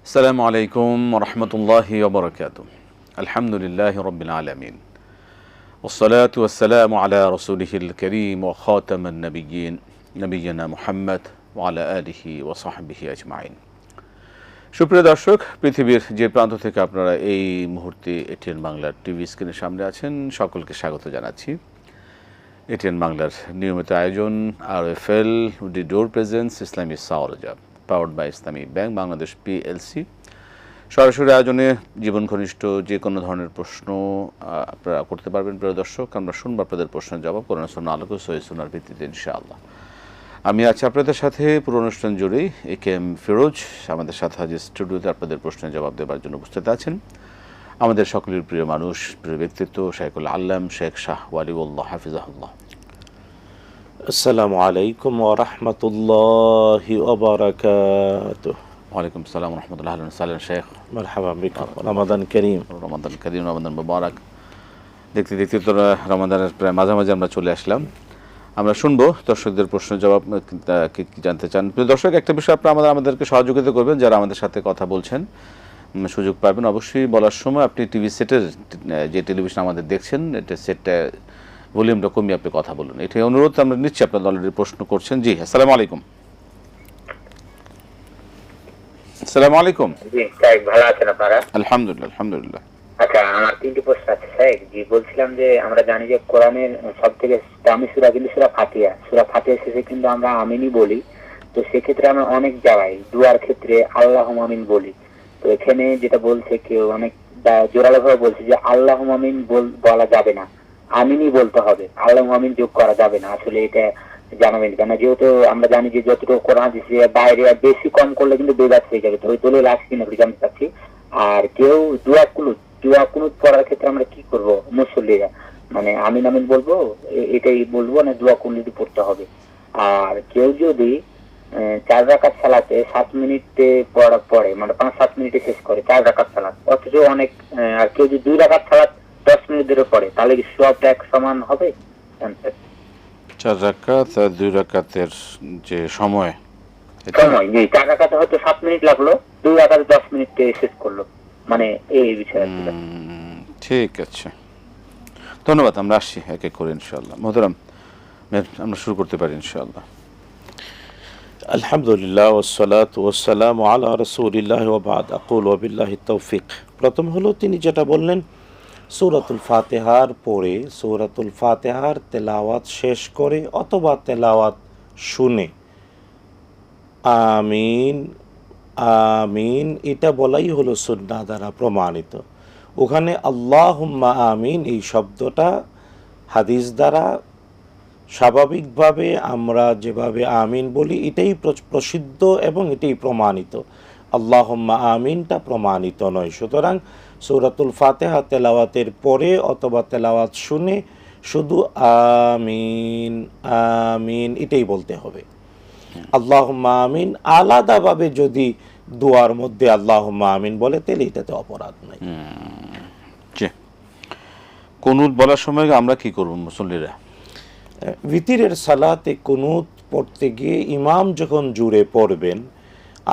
السلام عليكم ورحمة الله وبركاته. الحمد لله رب العالمين والصلاة والسلام على رسوله الكريم وخاتم النبيين نبينا محمد وعلى آله وصحبه أجمعين. সুপ্রিয় দর্শক, পৃথিবীর যে প্রান্ত থেকে আপনারা এই মুহূর্তে এটিএন বাংলার টিভি স্ক্রিনের সামনে আছেন, সকলকে স্বাগত জানাচ্ছি। এটিএন বাংলার নিয়মিত আয়োজন RFL the door presence Islami সাওরজা powered by Islami bank Bangladesh PLC সরাসরি আয়োজনে জীবন ঘনিষ্ঠ যে কোনো ধরনের প্রশ্ন আপনারা করতে পারবেন। প্রিয় দর্শক, আমরা শুনবো আপনাদের প্রশ্নের জবাব কোরআন সুন্নাহ আলোকে সহিহ সুন্নাহর ভিত্তিতে ইনশাআল্লাহ। আমি আছি আপনাদের সাথে পুরো অনুষ্ঠান জুড়েই। AKM ফিরোজ আমাদের সাথে হাজির স্টুডিওতে আপনাদের প্রশ্নের জবাব দেওয়ার জন্য উপস্থিত আছেন। আমাদের সকলের প্রিয় মানুষ, প্রিয় ব্যক্তিত্ব শাইখুল আল্লাম শেখ শাহ ওয়ালিউল্লাহ হাফিজাহুল্লাহ। আসসালামু আলাইকুম ওয়া রাহমাতুল্লাহি ওয়া বারাকাতুহু। ওয়ালাইকুম আসসালাম ওয়া রাহমাতুল্লাহি ওয়া বারাকাতুহু। শেখ মারহাবা বিকুম, রমাদান করিম। রমাদান করিম, রমাদান মুবারক। দেখতে দেখতে তো রমাদানের প্রায় মাঝামাঝি আমরা চলে আসলাম। আমরা শুনবো দর্শকদের প্রশ্নের জবাব কি জানতে চান। প্রিয় দর্শক, একটা বিষয় আপনারা আমাদেরকে সহযোগিতা করবেন, যারা আমাদের সাথে কথা বলছেন সুযোগ পাবেন। অবশ্যই বলার সময় আপনি টিভি সেটের যে টেলিভিশন আমাদের দেখছেন, এটা সেটটা ভলিউমটা কমিয়ে আপনি কথা বলুন, এটাই অনুরোধ আমরা নিচ্ছি। আপনার অলরেডি প্রশ্ন করছেন। জি, আসসালামু আলাইকুম। আসসালামু আলাইকুম। জি স্যার, ভালো আছেন আপনারা? আলহামদুলিল্লাহ আলহামদুলিল্লাহ। আচ্ছা, আমার তিনটি প্রশ্ন আছে স্যার। জি বলছিলাম যে আমরা জানি যে কোরআনের সবথেকে দামি সূরা কিন্তু সূরা ফাতিহা। সূরা ফাতিহা শেষে কিন্তু আমরা আমিনই বলি। তো সেক্ষেত্রে আমরা অনেক জায়গায় দুয়ার ক্ষেত্রে আল্লাহুম্মা আমিন বলি। তো এখানে যেটা বলছে কেউ অনেক জোরালো ভাবে বলছে যে আল্লাহুম্মা আমিন বলা যাবে না, আমিনই বলতে হবে, আল্লাহুম্মা আমিন যোগ করা যাবে না। আসলে এটা জানাবেন কেন? যেহেতু আমরা জানি যে যতটুকু কোরআন হাদিসে বাইরে আর বেশি কম করলে কিন্তু বেদাত হয়ে যাবে। তো ওই দলে লাশ কিনা জানতে চাচ্ছি। আর কেউ দোয়া কুনুত পড়ার ক্ষেত্রে আমরা কি করব মুসল্লিরা? মানে আমিন আমিন বলবো, এটাই বলবো না দোয়া কুনুত পড়তে হবে? আর কেউ যদি 4 রাকাত সালাতে 7 মিনিটে পড়া পড়ে, মানে 5-7 মিনিটে শেষ করে 4 রাকাত সালাত, অথচ অনেক আর কেউ যদি 2 রাকাত সালাত 10 মিনিট ধরে পড়ে, তাহলে কি সবটা এক সমান হবে? 4 রাকাত আর 2 রাকাতের যে সময়, জি 4 রাকাতে হয়তো 7 মিনিট লাগলো, 2 রাকাতে 10 মিনিটে শেষ করলো, মানে এই বিষয়ে। ঠিক আছে, ধন্যবাদ। আমরা আসছি এক এক করে ইনশাআল্লাহ। মোহতারাম, আমরা শুরু করতে পারি ইনশাআল্লাহ। আলহামদুলিল্লাহ ওয়াসসালাতু ওয়াসসালামু আলা রাসূলিল্লাহ ওয়া বা'দ। আকুলু বিল্লাহি তৌফিক। প্রথম হলো তিনি যেটা বললেন সূরাতুল ফাতিহার পরে সূরাতুল ফাতিহার তেলাওয়াত শেষ করে অথবা তেলাওয়াত শুনে আমিন আমিন এটা বলাই হলো সুন্নাহ দ্বারা প্রমাণিত। ওখানে আল্লাহুম্মা আমিন এই শব্দটা হাদিস দ্বারা স্বাভাবিকভাবে আমরা যেভাবে আমিন বলি এটাই প্রসিদ্ধ এবং এটাই প্রমাণিত। আল্লাহুম্মা আমিনটা প্রমাণিত নয়। সুতরাং সূরাতুল ফাতিহা তেলাওয়াতের পরে অথবা তেলাওয়াত শুনে শুধু আমিন আমিন এটাই বলতে হবে। আল্লাহুম্মা আমিন আলাদাভাবে যদি দোয়ার মধ্যে আল্লাহুম্মা আমিন বলে তাহলে এটাতে অপরাধ নাই। কুনুত বলার সময় আমরা কি করব মুসল্লিরা? ভিতরের সালাতে কুনুত পড়তে গিয়ে ইমাম যখন জুড়ে পড়বেন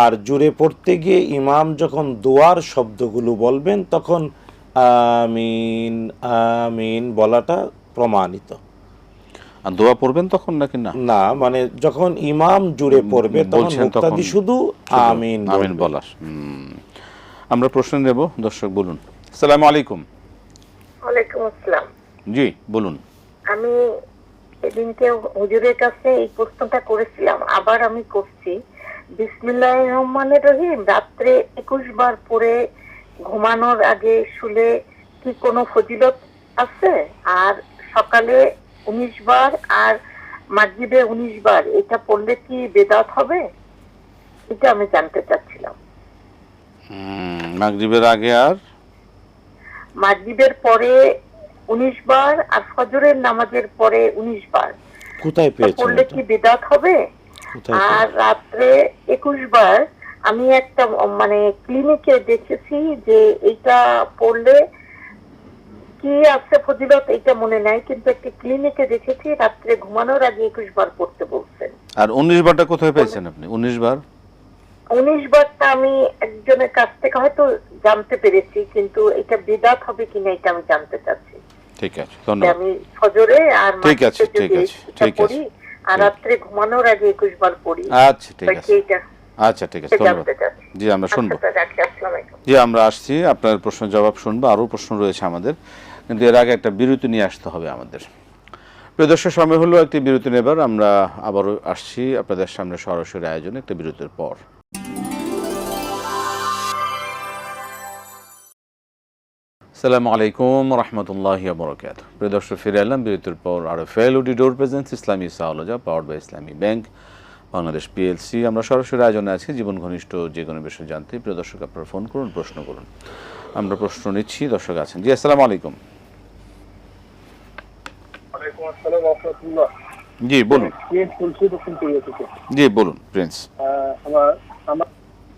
আর জুড়ে পড়তে গিয়ে ইমাম যখন দোয়ার শব্দগুলো বলবেন তখন আমিন আমিন বলাটা প্রমাণিত। আর দোয়া পড়বেন তখন নাকি না? না, মানে যখন ইমাম জুড়ে পড়বে তখন মুক্তাদি শুধু আমিন আমিন বলার। আমরা প্রশ্ন নেব। দর্শক বলুন। আসসালামু আলাইকুম। ওয়ালাইকুম আসসালাম। জি বলুন। আমি এদিনকে হুজুরের কাছে এই প্রশ্নটা করেছিলাম, আবার আমি করছি। বিসমিল্লাহির রহমানির রহিম রাত্রে 21 বার পড়ে ঘুমানোর আগে শুলে কি কোনো ফজিলত আছে? আর সকালে 19 বার আর মাগরিবে 19 বার এটা পড়লে কি বেদাত হবে? এটা আমি জানতে চাচ্ছিলাম। মাগরিবের আগে আর মাগরিবের পরে 19 বার আর ফজরের নামাজের পরে 19 বার কোথায় পেয়েছেন? পড়লে কি বিদআত হবে? আর রাত্রে 21 বার আমি একটা মানে ক্লিনিকে দেখেছি যে এটা পড়লে কি আছে ফজিলত এটা মনে নাই, কিন্তু একটা ক্লিনিকে দেখেছি রাত্রে ঘুমানোর আগে 21 বার পড়তে বলছেন। আর 19 বারটা কোথায় পেয়েছেন আপনি? 19 বার 19 বারটা আমি একজনের কাছ থেকে হয়তো জানতে পেরেছি, কিন্তু এটা বিদআত হবে কিনা এটা আমি জানতে চাচ্ছি। ঠিক আছে, যে ধন্যবাদ। আমি ফজরে আর ঠিক আছে, মাগরিবে ঠিক যদি আছে, এটা ঠিক আছে। পড়ি আর রাত্রে ঘুমানোর আগে 21 বার পড়ি, আচ্ছা, ঠিক আছে, এটা আচ্ছা, ঠিক আছে, ধন্যবাদ। জানতে চাচ্ছি। জি, আমরা শুনবো। আচ্ছা, রাখি। আসসালামু আলাইকুম। জি, আমরা আসছি, আপনার প্রশ্ন জবাব শুনবো। আরও প্রশ্ন রয়েছে আমাদের, কিন্তু এর আগে একটা বিরতি নিয়ে আসতে হবে আমাদের। প্রিয় দর্শক, সময় হলো একটি বিরতি নেবার। আমরা আবারও আসছি আপনাদের সামনে সরাসরি আয়োজনে একটা বিরতির পর। আসসালামু আলাইকুম রহমতুল্লাহি ওয়া বারাকাতুহু। প্রিয় দর্শক, ফিরে এলাম বিরতির পর। RFL door presence Islami সাওলজা powered by Islami bank Bangladesh PLC. আমরা সরাসরি আয়োজনে আছি জীবন ঘনিষ্ঠ যে কোনো বিষয় জানতে। প্রিয় দর্শক, আপনারা ফোন করুন, প্রশ্ন করুন। আমরা প্রশ্ন নিচ্ছি। দর্শক আছেন। জি, আসসালামু আলাইকুম। ওয়ালাইকুম আসসালাম ওয়া রাহমাতুল্লাহ। জি, বলুন। জি, বলুন প্রিন্স। আমার আমার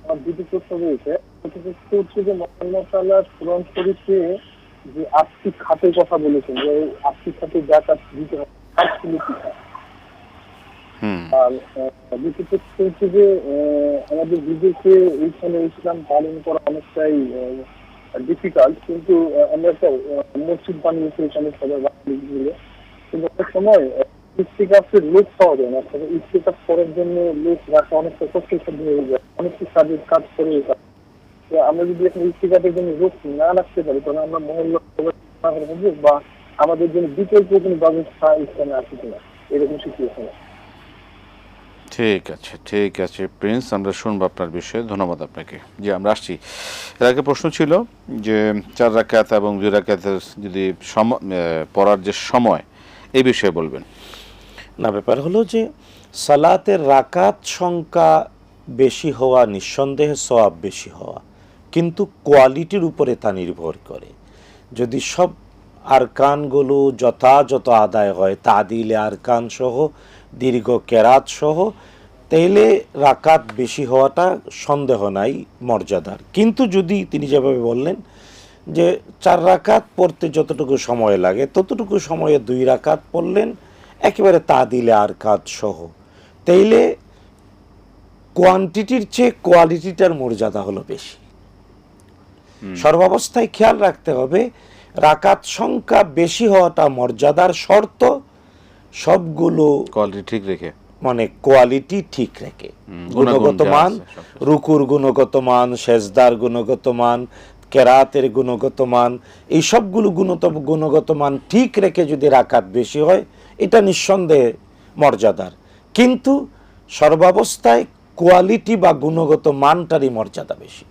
আমার দুটি প্রশ্ন রয়েছে। প্রথম প্রশ্ন হচ্ছে যে মুহাম্মদ সাল্লাল্লাহু আলাইহি কোরআন শরীফে যে আর্থিক খাতের কথা বলেছেন, যে আর্থিক খাতে যাকাত দিতে হবে, খাতগুলো কি? আর দ্বিতীয় প্রশ্ন হচ্ছে যে আমাদের বিদেশে এইখানে ইসলাম পালন করা অনেকটাই ডিফিকাল্ট, কিন্তু আমরা একটা মসজিদ বানিয়েছি এখানে সবাই বাঙালি মিলে, কিন্তু অনেক সময় ইস্তেকাফের লোক পাওয়া যায় না। ইস্তেকাফ করার জন্য লোক রাখা অনেকটা কষ্টসাধ্য হয়ে যায়, অনেকটা কাজের কাজ করে। আমরা যদি এখন ইস্তেকাফের জন্য লোক না রাখতে পারি, তাহলে আমরা মহল্লা হবে বা আমাদের জন্য বিকল্প কোনো ব্যবস্থা এখানে আছে কিনা, এরকম সিচুয়েশন। ঠিক আছে, ঠিক আছে প্রিন্স, আমরা শুনবো আপনার বিষয়ে। ধন্যবাদ আপনাকে। জি, আমরা আসছি। এর আগে প্রশ্ন ছিল যে 4 রাকাত এবং 2 রাকাতের যদি পড়ার যে সময়, এই বিষয়ে বলবেন। না, ব্যাপার হলো যে সালাতের রাকাত সংখ্যা বেশি হওয়া নিঃসন্দেহে সওয়াব বেশি হওয়া, কিন্তু কোয়ালিটির উপরে তা নির্ভর করে। যদি সব আরকানগুলো যথাযথ আদায় হয়, তাদিলে আরকান সহ দীর্ঘ কেরাত সহ, তাইলে রাকাত বেশি হওয়াটা সন্দেহ নাই মর্যাদার। কিন্তু যদি তিনি যেভাবে বললেন যে 4 রাকাত পড়তে যতটুকু সময় লাগে ততটুকু সময়ে 2 রাকাত পড়লেন একেবারে তাদিলে আরকাত সহ, তাইলে কোয়ান্টিটির চেয়ে কোয়ালিটিটার মর্যাদা হলো বেশি। সর্বাবস্থায় খেয়াল রাখতে হবে রাকাত সংখ্যা বেশি হওয়াটা মর্যাদার শর্ত, সবগুলো কোয়ালিটি ঠিক রেখে, মানে কোয়ালিটি ঠিক রেখে, গুণগত মান, রুকুর গুণগত মান, সেজদার গুণগত মান, কেরাতের গুণগত মান, এই সবগুলো গুণগত মান ঠিক রেখে যদি রাকাত বেশি হয়, এটা নিঃসন্দেহে মর্যাদার। কিন্তু সর্বাবস্থায় কোয়ালিটি বা গুণগত মানটারই মর্যাদা বেশি।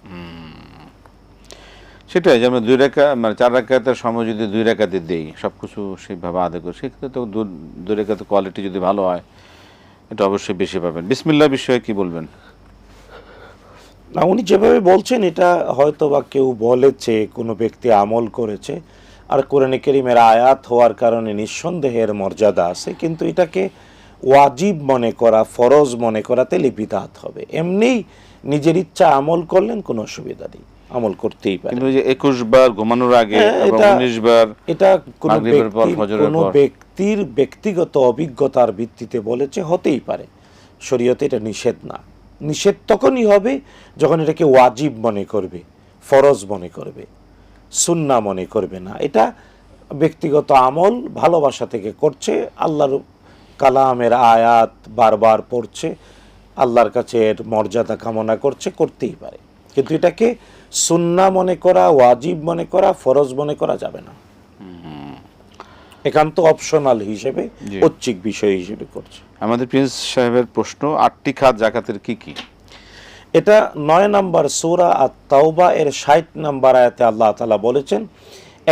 সেটাই, যেমন 2 রাকাত মানে 4 রাকাতের সময় যদি 2 রাকাতে দেই, সব কিছু সেইভাবে আদায় করি, সেক্ষেত্রে তো 2 রাকাতের কোয়ালিটি যদি ভালো হয়, এটা অবশ্যই বেশি পাবেন। বিসমিল্লাহ বিষয়ে কি বলবেন? না, উনি যেভাবে বলছেন এটা হয়তো বা কেউ বলেছে, কোনো ব্যক্তি আমল করেছে, আর কোরআনে কারীমের আয়াত হওয়ার কারণে নিঃসন্দেহের মর্যাদা আছে, কিন্তু এটাকে ওয়াজিব মনে করা, ফরজ মনে করাতে বিদআত হবে। এমনি নিজের ইচ্ছা আমল করলেন, কোনো অসুবিধা নেই, আমল করতেই পারে। কিন্তু যে 21 বার ঘুমানোর আগে এবং 19 বার এটা কোনো ব্যক্তির ব্যক্তিগত অভিজ্ঞতার ভিত্তিতে বলেছে, হতেই পারে। শরীয়তে এটা নিষেধ না। নিষেধ তখনই হবে যখন এটাকে ওয়াজিব মনে করবে, ফরজ মনে করবে, সুন্নাহ মনে করবে না। এটা ব্যক্তিগত আমল, ভালোবাসা থেকে করছে, আল্লাহর কালামের আয়াত বারবার পড়ছে, আল্লাহর কাছে এর মর্যাদা কামনা করছে, করতেই পারে। কিন্তু এটাকে সুন্নাহ মনে করা, ওয়াজিব মনে করা, ফরজ মনে করা যাবে না। একান্ত অপশনাল হিসেবে, ঐচ্ছিক বিষয় হিসেবে করছে। আমাদের প্রিন্স সাহেবের প্রশ্ন, 8টি খাত জাকাতের কি কি? এটা 9 নম্বর সূরা আত-তাওবা এর 60 নম্বর আয়াতে আল্লাহ তাআলা বলেছেন,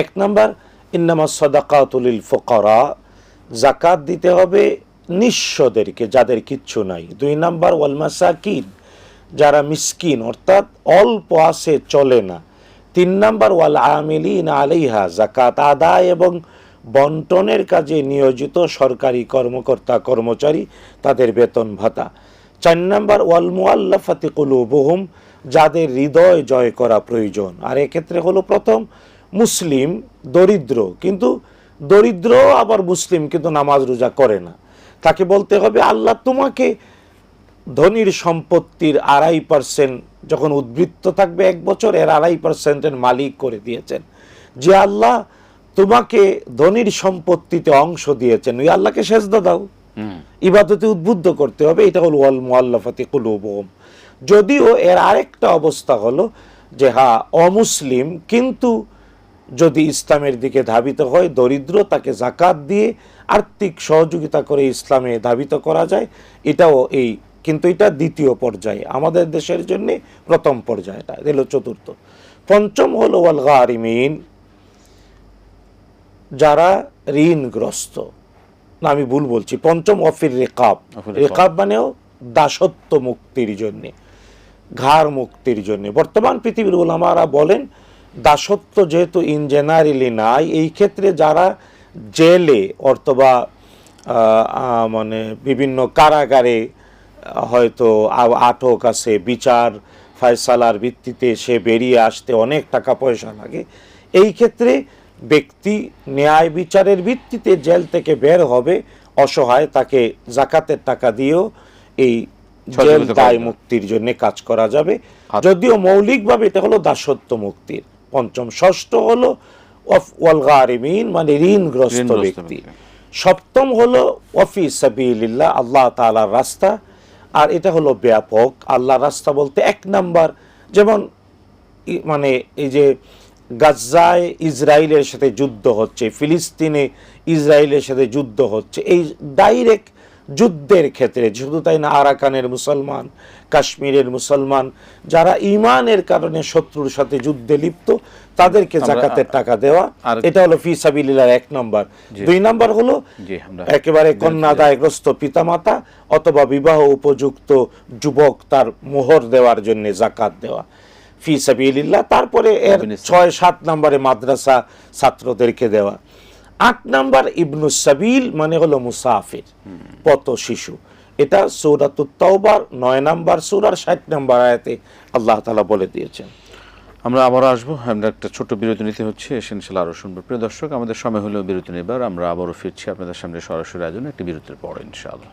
1 নম্বর ইন্নামাস সাদাকাতু লিল ফুকারা, যাকাত দিতে হবে নিঃস্বদেরকে, যাদের কিচ্ছু নাই। 2 নম্বর ওয়াল মাসাকিন, যারা মিসকিন অর্থাৎ অল্প আছে, চলে না। 3 নম্বর ওয়াল আমিলিন আলাইহা, যাকাত আদায় এবং বন্টনের কাজে নিয়োজিত সরকারি কর্মকর্তা কর্মচারী, তাদের বেতন ভাতা। 4 নম্বর ওয়াল মুআল্লাফাতি কুলুবুহুম, যাদের হৃদয় জয় করা প্রয়োজন। আর এক্ষেত্রে হলো প্রথম মুসলিম, দরিদ্র, কিন্তু দরিদ্র আবার মুসলিম কিন্তু নামাজ রোজা করে না, তাকে বলতে হবে আল্লাহ তোমাকে ধনীর সম্পত্তির 2.5% যখন উদ্বৃত্ত থাকবে 1 বছর, এর 2.5%-এর মালিক করে দিয়েছেন। যে আল্লাহ তোমাকে ধনীর সম্পত্তিতে অংশ দিয়েছেন, ওই আল্লাহকে সেজদা দাও, ইবাদতে উদ্বুদ্ধ করতে হবে। এটা হলো ওয়াল মুআল্লাফাতি কুলুবুহুম। যদিও এর আরেকটা অবস্থা হলো যে হ্যাঁ, অমুসলিম কিন্তু যদি ইসলামের দিকে ধাবিত হয়, দরিদ্র, তাকে জাকাত দিয়ে আর্থিক সহযোগিতা করে ইসলামে ধাবিত করা যায়। এটাও কিন্তু এটা দ্বিতীয় পর্যায়ে, আমাদের দেশের জন্য প্রথম পর্যায়ে, এটা হলো চতুর্থ। পঞ্চম হলো ওয়াল গারিমিন, যারা ঋণগ্রস্ত, না আমি ভুল বলছি, পঞ্চম অফির রেকাব। রেকাব মানেও দাসত্ব মুক্তির জন্যে, ঘাড় মুক্তির জন্য। বর্তমান পৃথিবীর উলামারা বলেন দাসত্ব যেহেতু ইন জেনারেলি নাই, এই ক্ষেত্রে যারা জেলে অথবা মানে বিভিন্ন কারাগারে হয়তো আটক আছে, বিচার ফয়সালার ভিত্তিতে সে বেরিয়ে আসতে অনেক টাকা পয়সা লাগে, এই ক্ষেত্রে ব্যক্তি ন্যায় বিচারের ভিত্তিতে জেল থেকে বের হবে অসহায়, তাকে জাকাতের টাকা দিয়েও এই জেল দায় মুক্তির জন্য কাজ করা যাবে। যদিও মৌলিকভাবে এটা হলো দাসত্ব মুক্তির পঞ্চম। ষষ্ঠ হলো ওয়াল গারিমিন, মানে ঋণগ্রস্ত ব্যক্তি। সপ্তম হলো ওয়াফি সাবিলিল্লাহ, আল্লাহ তাআলার রাস্তা। আর এটা হলো ব্যাপক, আল্লাহর রাস্তা বলতে 1 নাম্বার, যেমন মানে এই যে গাজায় ইসরায়েলের সাথে যুদ্ধ হচ্ছে, ফিলিস্তিনে ইসরায়েলের সাথে যুদ্ধ হচ্ছে, এই ডাইরেক্ট যুদ্ধের ক্ষেত্রে শুধু তাই না, আরাকানের মুসলমান, কাশ্মীরের মুসলমান যারা ইমানের কারণে শত্রুর সাথে যুদ্ধে লিপ্ত, তাদেরকে জাকাতের টাকা দেওয়া, এটা হলো ফি সাবিলিল্লাহ 1 নাম্বার। 2 নাম্বার হলো একেবারে কন্যাদায়গ্রস্ত পিতামাতা অথবা বিবাহ উপযুক্ত যুবক, তার মোহর দেওয়ার জন্য জাকাত দেওয়া ফি সাবিলিল্লাহ। তারপরে এর 6-7 নম্বরে মাদ্রাসা ছাত্রদেরকে দেওয়া। 8 নাম্বার ইবনুস সাবিল, মানে হলো মুসাফির, পথ শিশু। এটা সূরাতুত তাওবার 9 নাম্বার সূরার 60 নাম্বার আয়াতে আল্লাহ তাআলা বলে দিয়েছেন। আমরা আবারও আসবো, আমরা একটা ছোট্ট বিরতি নিতে হচ্ছে, ইনশাআল্লাহ আরও শুনবো। প্রিয় দর্শক, আমাদের সময় হলো বিরতি নেবার, আমরা আবারও ফিরছি আপনাদের সামনে সরাসরি আয়োজনে একটি বিরতির পর ইনশাআল্লাহ।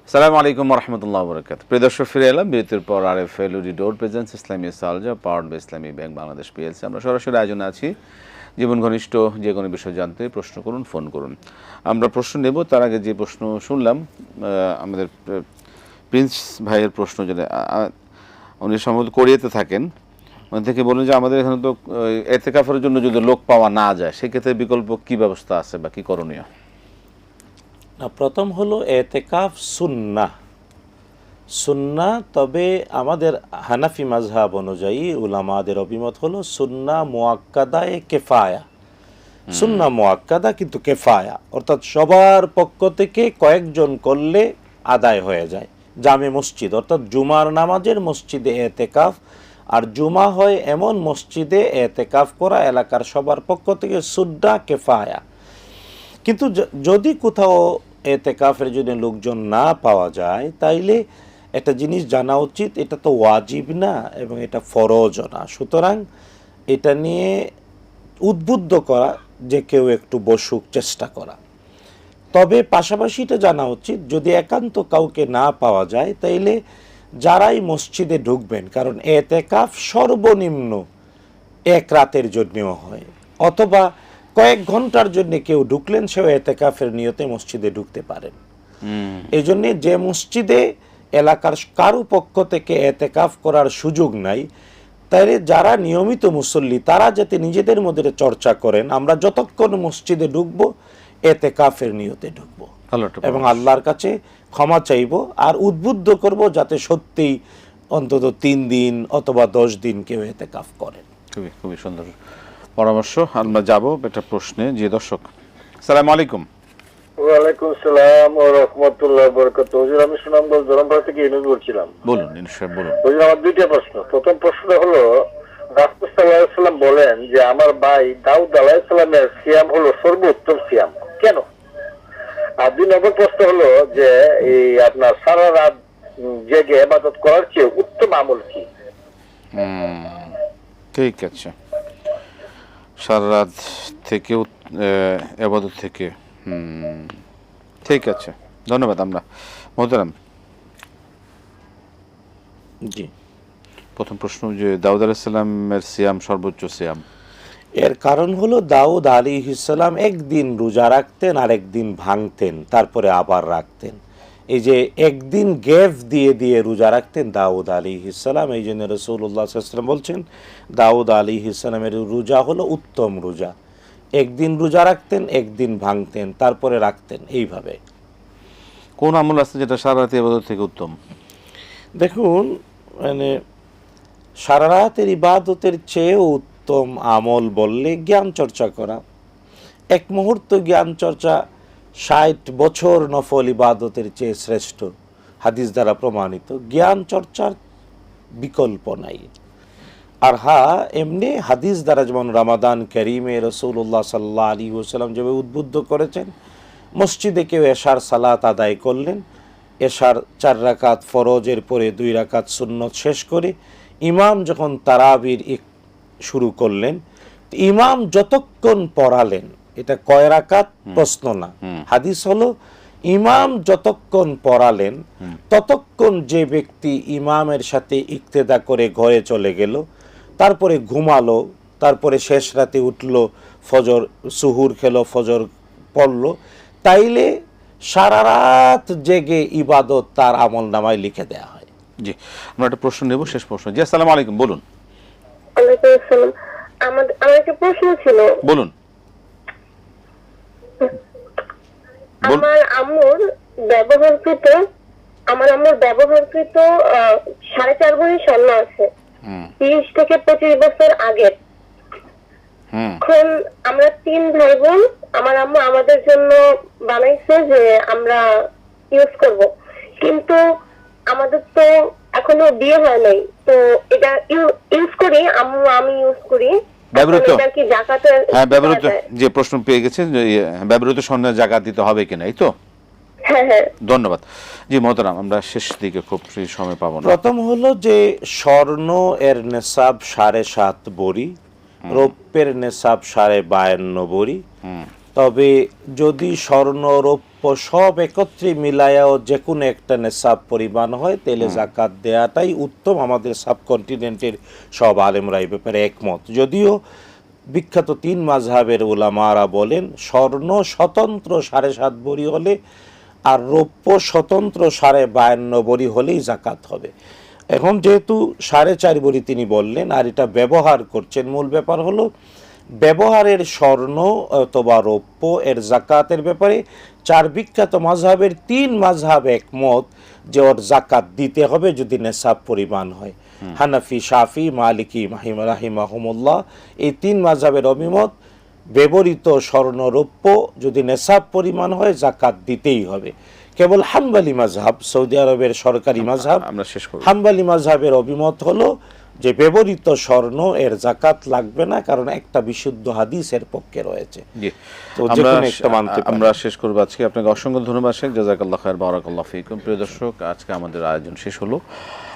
আসসালামু আলাইকুম ওয়া রাহমাতুল্লাহি ওয়া বারাকাতুহু। প্রিয় দর্শক, ফিরে এলাম বিরতির পর। RFL door presence Islami সালজা powered by Islami bank Bangladesh PLC. আমরা সরাসরি আয়োজনে আছি। জীবন ঘনিষ্ঠ যে কোনো বিষয় জানতে প্রশ্ন করুন, ফোন করুন। আমরা প্রশ্ন নেব, তার আগে যে প্রশ্ন শুনলাম আমাদের প্রিন্স ভাইয়ের প্রশ্ন, যেটা উনি সম্ভবত কোরিয়াতে থাকেন, ওখান থেকে বলুন যে আমাদের এখানে তো এতেকাফের জন্য যদি লোক পাওয়া না যায়, সেক্ষেত্রে বিকল্প কি ব্যবস্থা আছে বা কি করণীয়? প্রথম হলো এতেকাফ সুন্নাহ, তবে আমাদের হানাফি মাযহাব অনুযায়ী উলামাদের অভিমত হলো সুন্নাহ মুআক্কাদায়ে কেফায়া। সুন্নাহ মুআক্কাদা কিন্তু কেফায়া, অর্থাৎ সবার পক্ষ থেকে কয়েকজন করলে আদায় হয়ে যায়। জামে মসজিদ অর্থাৎ জুমার নামাজের মসজিদে এতেকাফ, আর জুমা হয় এমন মসজিদে এতেকাফ করা এলাকার সবার পক্ষ থেকে সুন্নাহ কেফায়া। কিন্তু যদি কোথাও এতেকাফের জন্য লোকজন না পাওয়া যায়, তাইলে একটা জিনিস জানা উচিত, এটা তো ওয়াজিব না এবং এটা ফরজও না। সুতরাং এটা নিয়ে উদ্বুদ্ধ করা যে কেউ একটু বসুক, চেষ্টা করা। তবে পাশাপাশি এটা জানা উচিত, যদি একান্ত কাউকে না পাওয়া যায়, তাইলে যারাই মসজিদে ঢুকবেন, কারণ এতেকাফ সর্বনিম্ন 1 রাতের জন্যও হয়, অথবা কয়েক ঘন্টার জন্য কেউ ঢুকলেন, সেও এতেকাফের নিয়তে মসজিদে ঢুকতে পারেন। এই জন্যে যে মসজিদে এলাকার কারো পক্ষ থেকে এতেকাফ করার সুযোগ নাই, তাইলে যারা নিয়মিত মুসল্লি তারা যাতে নিজেদের মধ্যে চর্চা করেন, আমরা যতক্ষণ মসজিদে ঢুকবো এতেকাফের নিয়তে ঢুকবো এবং আল্লাহর কাছে ক্ষমা চাইব, আর উদ্বুদ্ধ করব যাতে সত্যিই অন্তত 3 দিন অথবা 10 দিন কেউ এতেকাফ করেন। খুবই খুবই সুন্দর পরামর্শ। আমরা যাব একটা প্রশ্নে। যে দর্শক, আসসালামু আলাইকুম। ওয়ালাইকুম আসসালাম ওয়া রাহমাতুল্লাহি ওয়া বারাকাতুহু। হুজুর, আমি সুনামগঞ্জ জরমপাড়া থেকে ইউনুস বলছিলাম। বলুন ইনশাআল্লাহ, বলুন। হুজুর, আমার 2টা প্রশ্ন। প্রথম প্রশ্ন হলো, রাসূল সাল্লাল্লাহু আলাইহি ওয়াসাল্লাম বলেন যে আমার ভাই দাউদ আলাইহিস সালামের সিয়াম হলো সর্বোত্তম সিয়াম, কেন? আর 2 নম্বর প্রশ্ন হলো যে এই আপনার সারা রাত জেগে ইবাদত করার চেয়ে উত্তম আমল কি? ঠিক আছে, সারা রাত থেকে ইবাদত থেকে ঠিক আছে, ধন্যবাদ। আমরা মোহতারাম, জি, প্রথম প্রশ্ন যে দাউদ আলাইহিস সালামের সিয়াম সর্বোচ্চ সিয়াম, এর কারণ হলো দাউদ আলাইহিস সালাম একদিন রোজা রাখতেন আর একদিন ভাঙতেন, তারপরে আবার রাখতেন। এই যে একদিন গ্যাপ দিয়ে দিয়ে রোজা রাখতেন দাউদ আলাইহিস সালাম, এই জন্য রাসূলুল্লাহ সাল্লাল্লাহু আলাইহি ওয়াসাল্লাম বলছেন দাউদ আলাইহিস সালামের রোজা হলো উত্তম রোজা। একদিন রোজা রাখতেন, একদিন ভাঙতেন, তারপরে রাখতেন, এইভাবে। কোন আমল আছে যেটা সারা রাত ইবাদত থেকে উত্তম? দেখুন, মানে সারা রাতের ইবাদতের চেয়েও উত্তম আমল বললে জ্ঞান চর্চা করা। এক মুহূর্ত জ্ঞান চর্চা 60 বছর নফল ইবাদতের চেয়ে শ্রেষ্ঠ, হাদিস দ্বারা প্রমাণিত। জ্ঞান চর্চার বিকল্প নাই। আর হ্যাঁ, এমনি হাদিস দ্বারা যেমন রমাদান করিমে রাসূলুল্লাহ সাল্লাল্লাহু আলাইহি ওয়াসাল্লাম যেভাবে উদ্বুদ্ধ করেছেন, মসজিদে কেউ এশার সালাত আদায় করলেন, এশার 4 রাকাত ফরজের পরে 2 রাকাত সুন্নত শেষ করে ইমাম যখন তারাবির শুরু করলেন, ইমাম যতক্ষণ পড়ালেন, এটা কয় রাকাত প্রশ্ন না, হাদিস হলো ইমাম যতক্ষণ পড়ালেন ততক্ষণ যে ব্যক্তি ইমামের সাথে ইক্তেদা করে ঘরে চলে গেল, তারপরে ঘুমালো, তারপরে শেষ রাতে উঠলো, ফজর সুহুর খেলো, ফজর পড়লো, তাইলে সারা রাত জেগে ইবাদত তার আমল নামায় লিখে দেয়া হয়। জি, আমরা একটা প্রশ্ন নেব, শেষ প্রশ্ন। জি, আসসালামু আলাইকুম, বলুন। ওয়ালাইকুম আসসালাম। আমার একটা প্রশ্ন ছিল। বলুন। আমার আম্মুর ব্যবহারকৃত 4.5 ভরি স্বর্ণ আছে, 30 থেকে 25 বছর আগের। এখন আমরা 3 ভাই বোন, আমার আম্মু আমাদের জন্য বানাইছে যে আমরা ইউজ করব, কিন্তু আমাদের তো এখনো বিয়ে হয় নাই, তো এটা ইউজ করি, আমি ইউজ করি। ব্যবহৃত, এটা কি যাকাতে? হ্যাঁ, ব্যবহৃত যে প্রশ্ন পেয়ে গেছেন, যে ব্যবহৃত স্বর্ণের যাকাত দিতে হবে কিনা, এই তো? হ্যাঁ হ্যাঁ, ধন্যবাদ। জি মোহতারাম, আমরা শেষ দিকে খুব সময় পাবো না। প্রথম হলো যে স্বর্ণ এর নেশাব 7.5 ভরি, রৌপ্যের নেশাব 52.5 ভরি। তবে যদি স্বর্ণ রৌপ্য সব একত্রে মিলায়াও যে কোনো একটা নেশাব পরিমাণ হয়, তাহলে যাকাত দেয়াটাই উত্তম। আমাদের সাবকন্টিনেন্টের সব আলেমরা এই ব্যাপারে একমত। যদিও বিখ্যাত 3 মাযহাবের উলামারা বলেন স্বর্ণ স্বতন্ত্র 7.5 ভরি হলে আর রৌপ্য স্বতন্ত্র 52.5 ভরি হলেই যাকাত হবে। এখন যেহেতু 4.5 ভরি তিনি বললেন, আর এটা ব্যবহার করছেন, মূল ব্যাপার হলো ব্যবহারের স্বর্ণ অথবা রৌপ্য এর যাকাতের ব্যাপারে 4 বিখ্যাত মাযহাবের 3 মাযহাব একমত যে ওর যাকাত দিতে হবে যদি নেশাব পরিমাণ হয়। হানাফি, শাফি, মালিকি রাহিমাহুমুল্লাহ, এই 3 মাযহাবের অভিমত ব্যবহৃত স্বর্ণ রৌপ্য যদি নেশাব পরিমাণ হয় যাকাত দিতেই হবে। কেবল হাম্বলি মাযহাব, সৌদি আরবের সরকারি মাযহাব, আমরা শেষ করব। হাম্বলি মাযহাবের অভিমত হলো যে ব্যবহৃত স্বর্ণ এর যাকাত লাগবে না, কারণ একটা বিশুদ্ধ হাদিস এর পক্ষে রয়েছে। জি, তো যে কোনো একটা মানতে পারেন। আমরা শেষ করব আজকে। আপনাকে অসংখ্য ধন্যবাদ শেখ, জাযাকাল্লাহ খায়র, বারাকাল্লাহু ফিকুম। প্রিয় দর্শক, আজকে আমাদের আয়োজন শেষ হলো।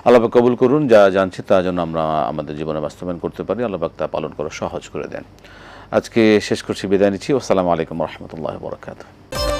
আল্লাহ পাক কবুল করুন, যা জানছি তা যেন আমরা আমাদের জীবনে বাস্তবায়ন করতে পারি, আল্লাহ পাক তা পালন করা সহজ করে দেন। আজকে শেষ করছি, বিদায় নিচ্ছি। আসসালামু আলাইকুম ওয়া রাহমাতুল্লাহি ওয়া বারাকাতুহু।